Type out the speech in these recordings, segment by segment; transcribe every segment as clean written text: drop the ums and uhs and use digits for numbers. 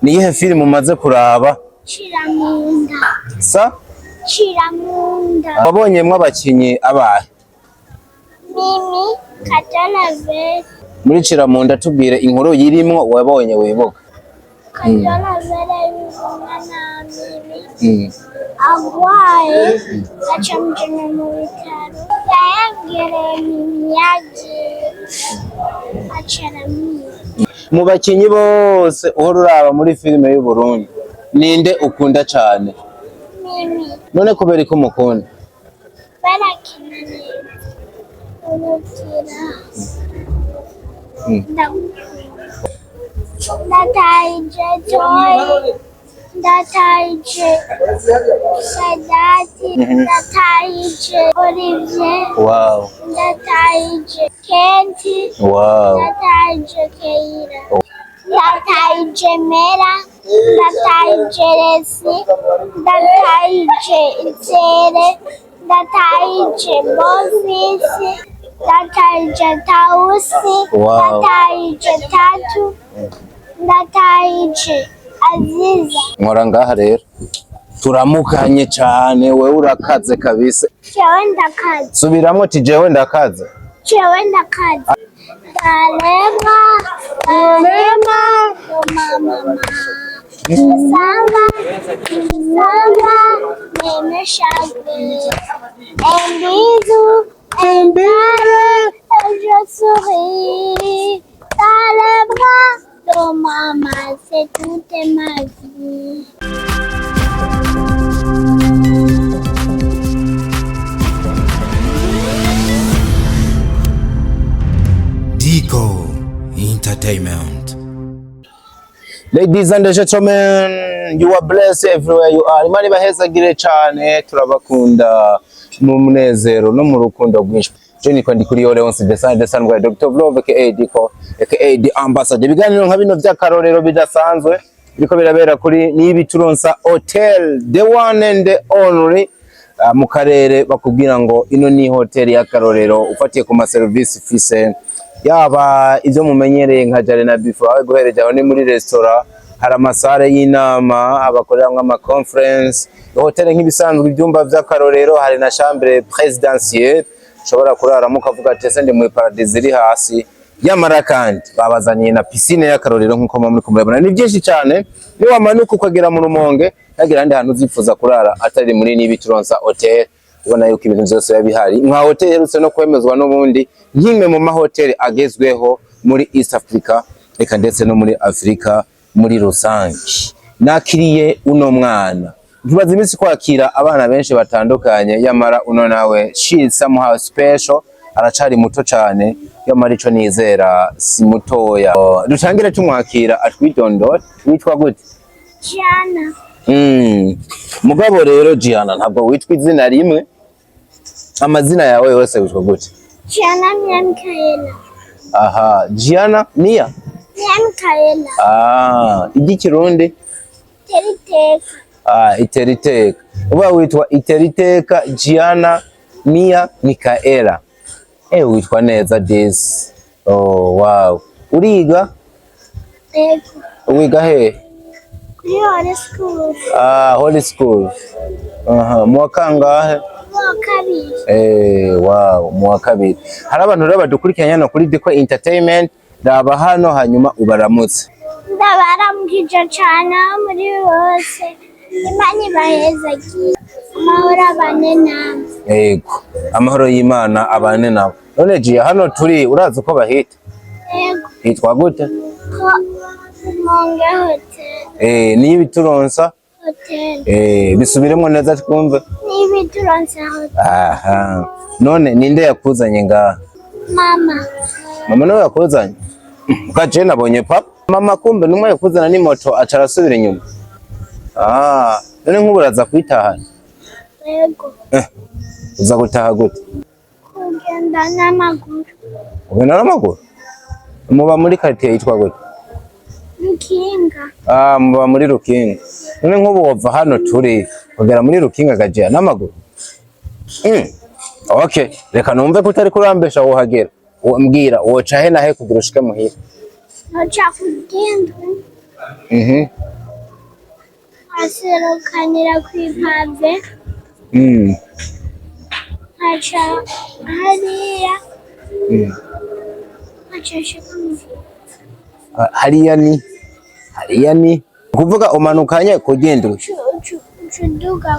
Niyihe film umaze kuraba? Chiramunda. Sa? Chiramunda. Wabonyemwo abakinyi abahe? Mimi Kajalavere. Muri Chiramunda tubwire inkuru yirimwo wabonye wibuka. Kajalavere umwana Mimi. Agwaye acamjana mu bitaro. Bahengereye Mimi agiye. Acaramwiba. Mu bakinyi bose uhora uraba muri filime y'u Burundi ninde ukunda cyane? Mimi. None kubera ko mukunda? Barakina neza. Ndataije Joy. Ndataije Sadati. Ndataije Olivier. Wow. Ndataije Kenti. Wow. Ndataije Keira. Ndataije Mera. Ndataije Resi. Ndataije Itere. Ndataije Bofisi. Ndataije Tausi. Wow. Ndataije Tatu. Ndataije Aziza. Nkora ngaha rero turamukanye cyane, wewe urakaze kabisa. Jewe ndakaze. Subiramo ti jewe ndakaze. Jewe ndakaze. Dalema. Mama. Samba. Neme shagwe. Embare. Je souris. Dalema. Oh maman, c'est toute ma vie. Dico Entertainment. Ladies and gentlemen, you are blessed everywhere you are. Imana ibahezagire cyane, turabakunda mu munezero no mu rukundo rwinshi. Jeni kwa ndikuri yole onsi design kwa Dr. Vlove aka Dico aka The Ambassador. Ibiganiro nka bino by'akarorero bidasanzwe biriko birabera kuri nibi turonsa hotel, the one and the only mu karere. Bakubwira ngo ino ni hotel y'akarorero ufatiye ku ma service fise, yaba ivyo mumenyereye nka jare na before guhereje aho ni muri restaurant, hari amasare y'inama abakorera ama conference. Hotel nk'ibisanzwe ibyumba by'akarorero, hari na chambre présidentielle ushobora kuraramo ukavuga ati ese ndi muri paradise iri hasi. Yamara kandi babazaniye na piscine y'akarorero nk'uko muri kumurabona. Ni byinshi cyane, ni wamanuka ukagera mu Rumonge nagira ndi hantu uzifuza kurara atari muri nibi turonsa hotel. Ubona yuko ibintu byose yabihari nka hotel herutse no kwemezwa n'ubundi nk'imwe mu mahoteli agezweho muri East Africa reka ndetse no muri Africa muri rusange. Nakiriye uno mwana ntibaza iminsi kwakira abana benshi batandukanye, yamara uno nawe she is somehow special, aracari muto cyane, yamara ico nizera si mutoya. Dutangire tumwakira atwidondora. Witwa gute? Gianna. Mugabo rero Gianna ntabwo witwa izina rimwe, amazina yawe yose witwa gute? Gianna Mikaela. Aha, Gianna Mia Mikaela. Igikirundi? Teriteka. Iteriteka. Uba witwa Iteriteka Gianna Mia Mikaela. Witwa neza this. Oh wow. Uriga? Ego. Wiga he? Kuri Holy School. Holy School. Mwaka ngahe? Mwakabiri. Wow, mwakabiri. Hari abantu rero badukurikiranye no kuri Dico Entertainment, ndaba hano hanyuma ubaramutse. Ndabaramukije cyane muri bose. Imana ibahezagiye. Amahoro abane namwe. Yego. Amahoro y'Imana abane nawe. None Gia hano turi urazi uko bahita? Yego. Hitwa gute? Monge Hotel. Nibi turonsa? Hotel. Bisubiremo neza twumve. Nibi turonsa hotel. Aha. None ninde yakuzanye ngaha? Mama. Mama nawe yakuzanye? Ukaje nabonye papa. Mama kumbe numwe yakuzana ni moto acarasubira inyuma. None nk'uburaza kwitahana? Yego. Uza gutaha gute? Kugenda n'amaguru. Ugenda n'amaguru? Muba muri quartier yitwa gute? Rukinga. Muba muri Rukinga. None nk'ubu wava hano turi kugera muri Rukinga gaje n'amaguru? Okay, reka numve ko utari kurambesha wohagera. Mbwira woca he na he kugira ushike muhira? Noca kugenda. nkaserukanira kw'ipave nkaca hariya nkaca nshika hariya ni kuvuga umanukanye kugendwe ucuduga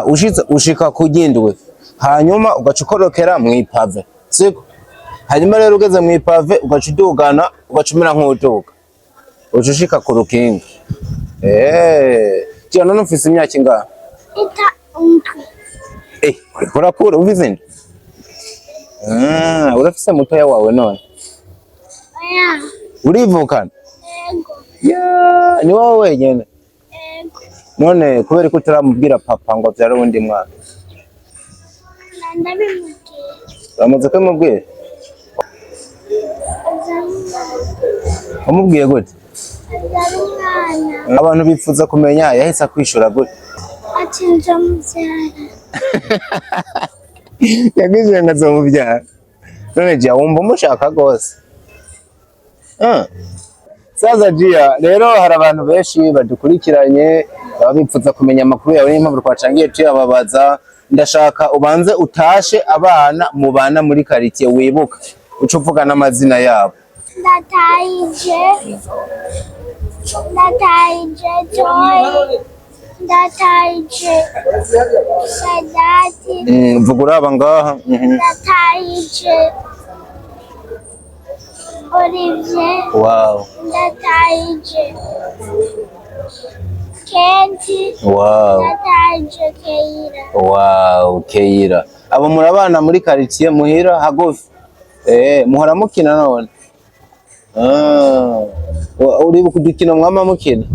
wuca ushika kugendwe hanyuma ugacukorokera mw'ipave siko hanyuma rero ugeze mw'ipave ugacudugana ugacumira nk'uduga ucushika ku rukingi Tia none ufise imyaka ingahe? Uriko urakura uvize nde? Urafise mutoya wawe none? Oya. Urivukana? Yego. Ni wowe wenyene? Yego. None kubera ko utaramubwira papa ngo avyare uwundi mwana? Ndabimubwiye. Bamaze kumubwira? Wamubwiye gute? Abantu bifuza kumenya yahise akwishura gute? Ati nzomuvyara. Yagize ngo azomuvyara. None Jia wumva umushaka gose? Saza Jia, rero hari abantu benshi badukurikiranye baba bifuza kumenya amakuru yawe n'impamvu twacangiye tuyababaza. Ndashaka ubanze utashe abana mubana muri quartier wibuka uca uvuga n'amazina yabo. Ndatayije Joy, ndatayije Sadati, Vuga uraba ngaha. ndatayije Olivier, Wow. ndatayije Kenti, Wow. ndatayije Keira. Wow, Keira. Abo murabana muri quartier muhira hagufi. Muhora mukina none. Uribuka udukino mwama mukina?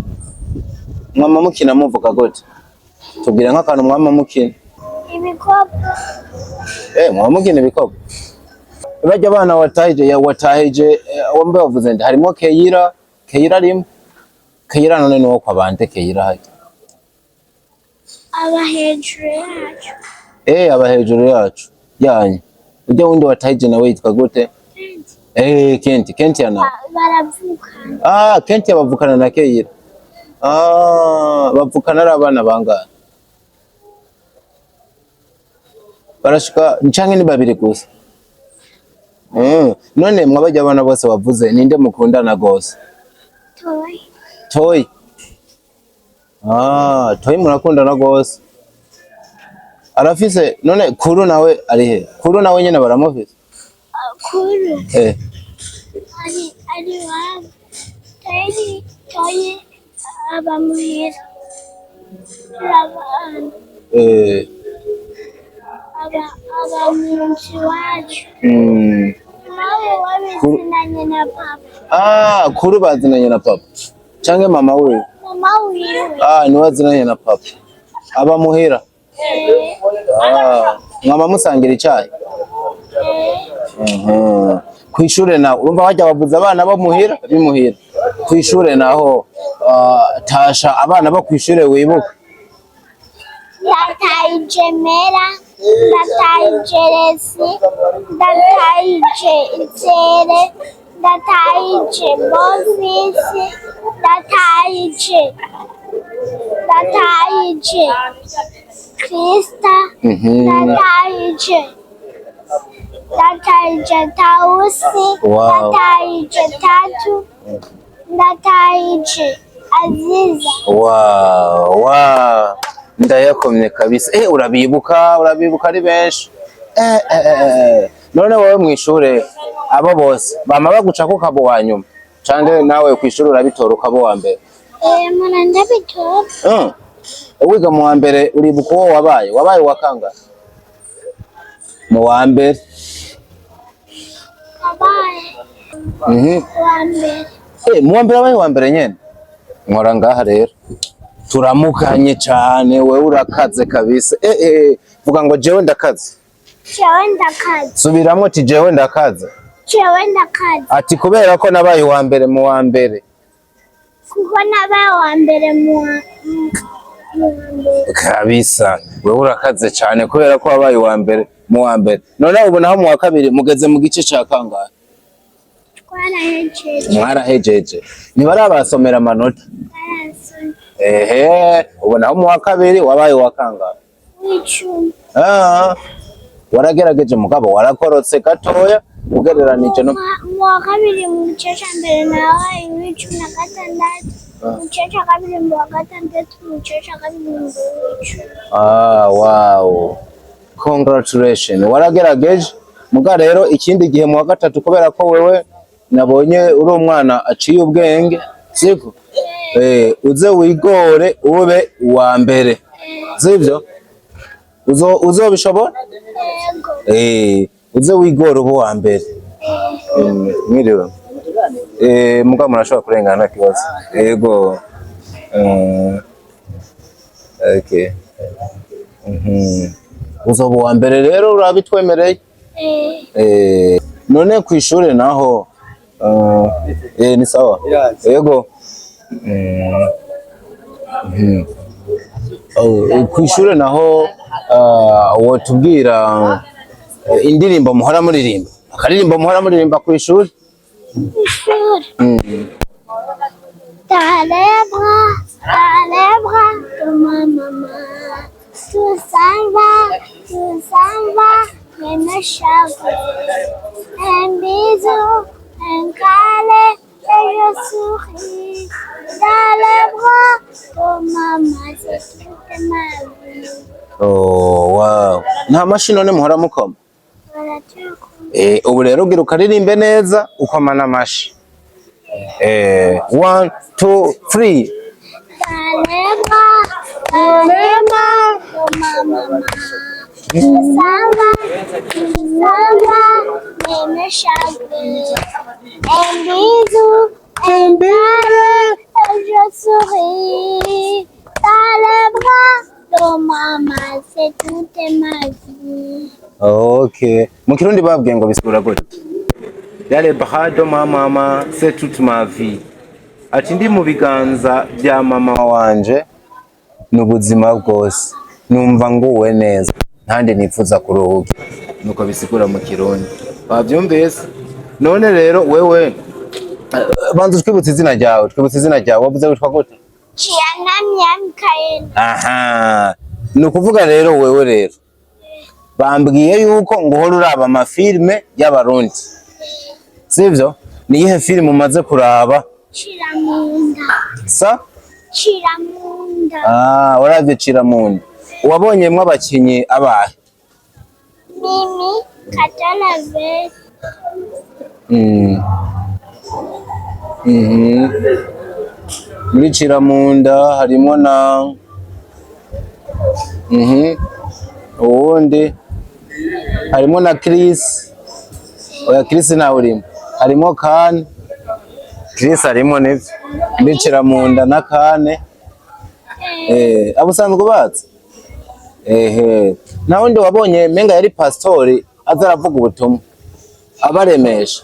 Mwama mukina muvuga gute? Tubwira nk'akantu mwama mukina. Ibikopo. Mwama mukina ibikopo. Bajya abana watahije wambe wavuze nde harimo Keira arimo. Keira none nuwo kwa bande Keira haje. Aba hejuru yacu. Aba hejuru yacu. Yanyu. Ujya wundi watahije nawe yitwa gute? Kenti yana. Baravukana. Kenti bavukana na Keira. Bavukana ari abana bangahe? Barashika ncyanke ni babiri gusa. None mwabajya abana bose wavuze ninde mukundana gose? Toy. Toy murakundana gose. Arafise none Kuru nawe ari he? Kuru nawe nyene baramufise? Kuru. Ari wa. Toy abamuhira. Aba munsi wacu. Nawe wabizinanye na papa. Kuru bazinanye na papa. Canke mama wiwe? Mama wiwe. Ni wazinanye na papa. Aba muhira? Mwama musangira icyayi? Kwishure naho urumva bajya bavuza abana bo muhira bimuhira. Kwishure naho tasha abana bo kwishure wibuka? Ndatayije Mera, ndatayije Resi, ndatayije Itere, ndatayije Bofisi, ndatayije Krista, ndatayije Tausi, ndatayije Tatu, ndatayije Aziza. Wow. Ndayakomye kabisa. Urabibuka ari benshi. None wowe mwishure abo bose bama baguca ko kabo wanyuma. Cange nawe kwishure urabitora ukabo wa mbere. Mwana ndabitora. Wiga mu wa mbere uribuka uwo wabaye wa kanga? Mu wa mbere. Wabaye. Wa mbere. Mu wa mbere wabaye wa mbere nyene. Nkora ngaha rero. Turamukanye cyane wewe urakaze kabisa. Vuga ngo jewe ndakaze. Jewe ndakaze. Subiramo ati jewe ndakaze. Jewe ndakaze. Ati kubera ko nabaye wa mbere mu wa mbere. Kuko nabaye wa mbere mu kabisa. Wewe urakaze cyane kubera ko wabaye wa mbere mu wa mbere. None ubu naho mu wa kabiri mugeze mu gice cya kangahe? Twarahejeje. Mwarahejeje. Ni barabasomera amanota. ubona mu wa kabiri wabaye wa kangahe? w'icumi. Waragerageje mugabo warakorotse gatoya ugereranije no mu wa kabiri mu gice cya mbere nabaye w'icumi na gatandatu, mu gice cya kabiri mu wa gatandatu, mu gice cya kabiri mu w'icumi. Wow, congratulations, waragerageje muga rero ikindi gihe mu wa gatatu kubera ko wewe nabonye uri umwana aciye ubwenge siko uze wigore ube uwa mbere sivyo uzobishobora uze wigore ube uwa mbere mwiriwe muga murashobora kurengana kibazo yego okay uzoba uwa mbere rero urabitwemereye none ku ishuri naho ni sawa yego ku ishuri naho wotubwira indirimbo muhora muririmba akaririmbo muhora muririmba ku ishuri Dans les bras de ma maman, tout s'en va, mais me cheveux. Un bisou, un câlin, et je souris. Dans les bras de maman, c'est toute ma vie. Wow, nta mashini none muhora mukoma ubu rero ugira ukaririmbe neza ukomana amashi 1 2 3 Okay, mu kirundi babwiye ngo bisigura gute? Yale bahado mama c'est toute ma vie. Ati ndi mu biganza bya mama wanje n'ubuzima bwose. Numva nguwe neza. Ntande nifuza kuruhuka. Nuko bisigura mu kirundi. Bavyumvise? None rero wewe banza twibutse izina ryawe, wavuze witwa gute? Aha. Nukuvuga rero wewe rero bambwiye yuko ngo uhora uraba amafilme y'abarundi sivyo? Ni iyihe filime umaze kuraba? Chiramunda. Sa? Chiramunda. Waravye Chiramunda. Wabonyemwo abakinyi abahe? Mimi, Katana Ve. Muri Chiramunda harimo na uwundi harimo na Chris. Oya Chris nawe urimo. Harimo Kane. Chris harimo nivyo. Muri Chiramunda na Kane. Abo usanzwe ubazi? Na wundi wabonye menga yari pastori aza aravuga ubutumwa abaremesha.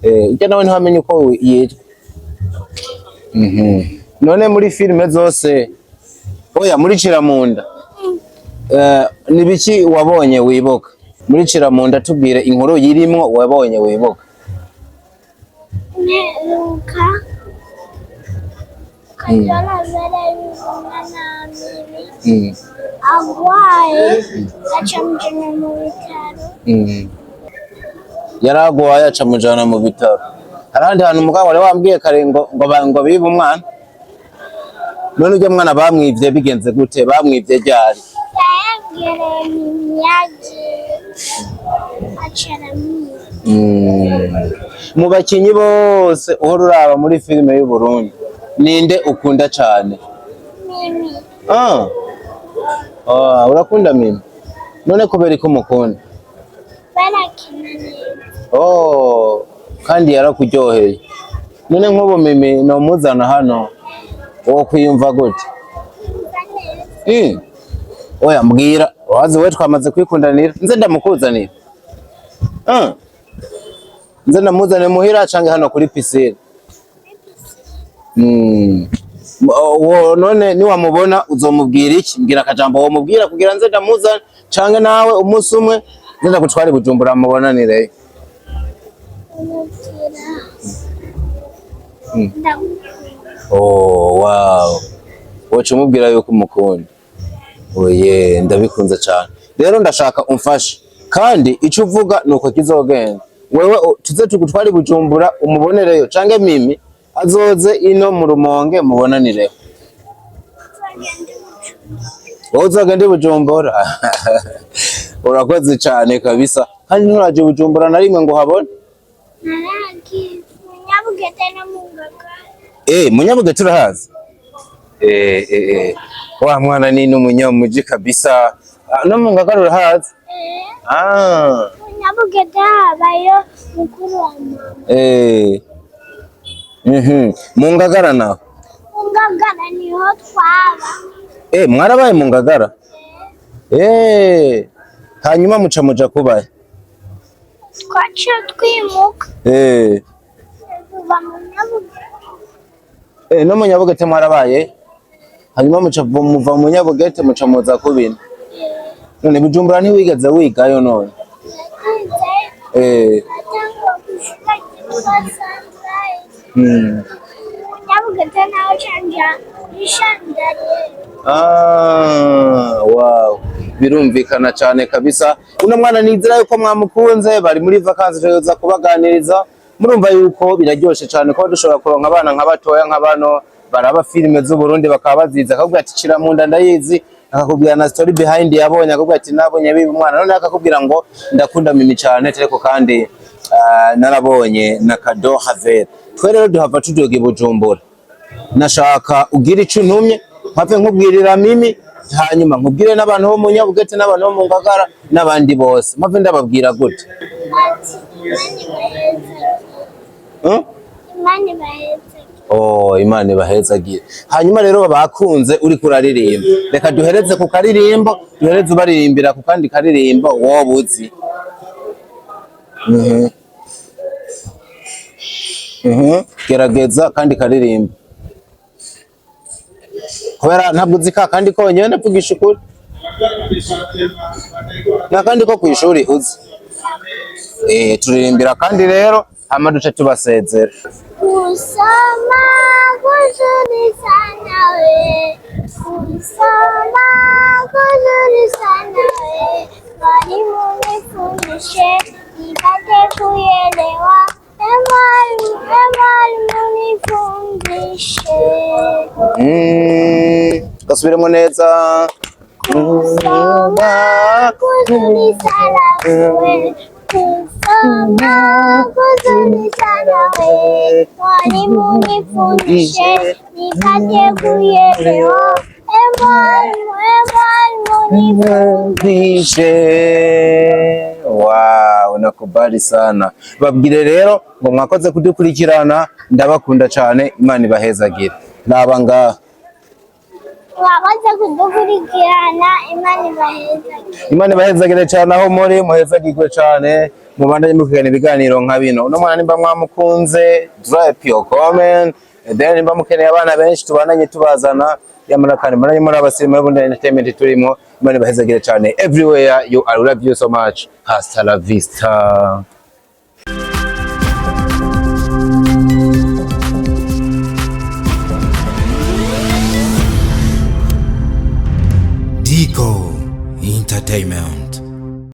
Ujya nawe ntihamenye uko yitwa. None muri filime zose oya muri Chiramunda nibiki wabonye wibuka? Muri Chiramunda tubwire inkuru yirimwo wabonye wibuka. Neruka Katana Ve umwana Mimi agwaye acamujana mu bitaro. Yaragwaye acamujana mu bitaro. Harandi hantu umugabo wari wambwiye kare ngo bibe umwana. None ujya mwana bamwivye bigenze gute? Bamwivye ryari? Bahengereye imyagi acaramwiba. Mu bakinyi bose uhora uraba muri filime y'u Burundi ninde ukunda cyane? Mimi. Urakunda Mimi? None kubera ko mukunda? Barakina neza. Kandi yarakuryoheye. None nk'ubu Mimi no muzana hano wo kwiyumva gute? Oya mbwira wazi we twamaze kwikundanira nze ndamukuzanira. Nze ndamuzane muhira cange hano kuri piscine. None niwamubona uzomubwira iki? Mbwira akajambo wo mubwira kugira nze ndamuzane cange nawe umunsi umwe nenda gutwara Bujumbura mubonanire. Wow. umubwira yuko umukunda. Oye ndabikunze cyane. Rero ndashaka umfashe kandi icyo uvuga nuko kizogenda. Wewe tuze tugutware Bujumbura umubonereyo canke Mimi azoze ino mu Rumonge mubonanireho. Wowe uzagenda Bujumbura. Urakoze cyane kabisa. Kandi nturaje Bujumbura na rimwe ngo habone? Naraki Munyabugete no Mungagara. Munyabugete urahazi? Wa mwana ni n'umunyamuji kabisa. No Mungagara urahazi? Munyabugete habayo mukuru wa mama. Mungagara naho? Mungagara niho twaba. Mwarabaye Mungagara? Hanyuma muja kubaye? Twaciye twimuka. Tuva Munyabugete. No Munyabugete mwarabaye? Hanyuma muva Munyabugete muza kubina? None Bujumbura ntiwigeze wigayo none? Munyabugete naho canja ishandariye. Wow. Birumvikana cyane kabisa. Uno mwana nizera yuko mwamukunze, bari muri vacances yoza kubaganiriza. Murumva yuko biraryoshe cyane ko dushobora kuronka abana nk'abatoya nk'abano baraba filime z'u Burundi bakaba baziza akakubwira ati cira mu nda ndayizi, akakubwira na story behind yabonye, akakubwira ati nabonye bibi umwana, none akakubwira ngo ndakunda Mimi cyane tereko kandi narabonye na kado Haver. Twe rero duhava tudoge Bujumbura. Nashaka ugira ico ntumye mpave nkubwirira Mimi, hanyuma nkubwire n'abantu bo Munyabugete n'abantu bo Mungagara n'abandi bose. Mpave ndababwira gute? Imana ibahezagire. Hanyuma rero bakunze uri kuraririmba, reka duhereze ku karirimbo, duhereze ubaririmbira ku kandi karirimbo wowe uzi. Gerageza kandi karirimbo. Kubera ntabwo uzi ka kandi konyene navugisha ukuri. Na kandi ko kwishuri uzi. Turirimbira kandi rero hama duce tubasezera. Kusoma kuzuri sana we. Kusoma kuzuri sana we. Mwalimu nifundishe nipate kuelewa. Mwalimu nifundishe. Gasubiremo neza. Kusoma kuzuri sana we. Kusoma kuzuri sana we. Mwalimu nifundishe nipate kuelewa. Mwalimu nifundishe. Wow, nakubali sana. Babwire rero ngo mwakoze kudukurikirana, ndabakunda cyane, Imana ibahezagire. Naba ngaha. Mwakoze kudukurikirana, Imana ibahezagire. Imana ibahezagire cyane aho muri muhezagirwe cyane. Mubandanye mukigana ibiganiro nka bino. Uno mwana nimba mwamukunze, drop your comment. Then nimba mukeneye abana benshi tubandanye tubazana. Yamara kandi muranye muri abasirimu y'ubundi entertainment turimo. Imana ibahezagire cyane. Everywhere you are, love you so much. Hasta la vista. Dico Entertainment.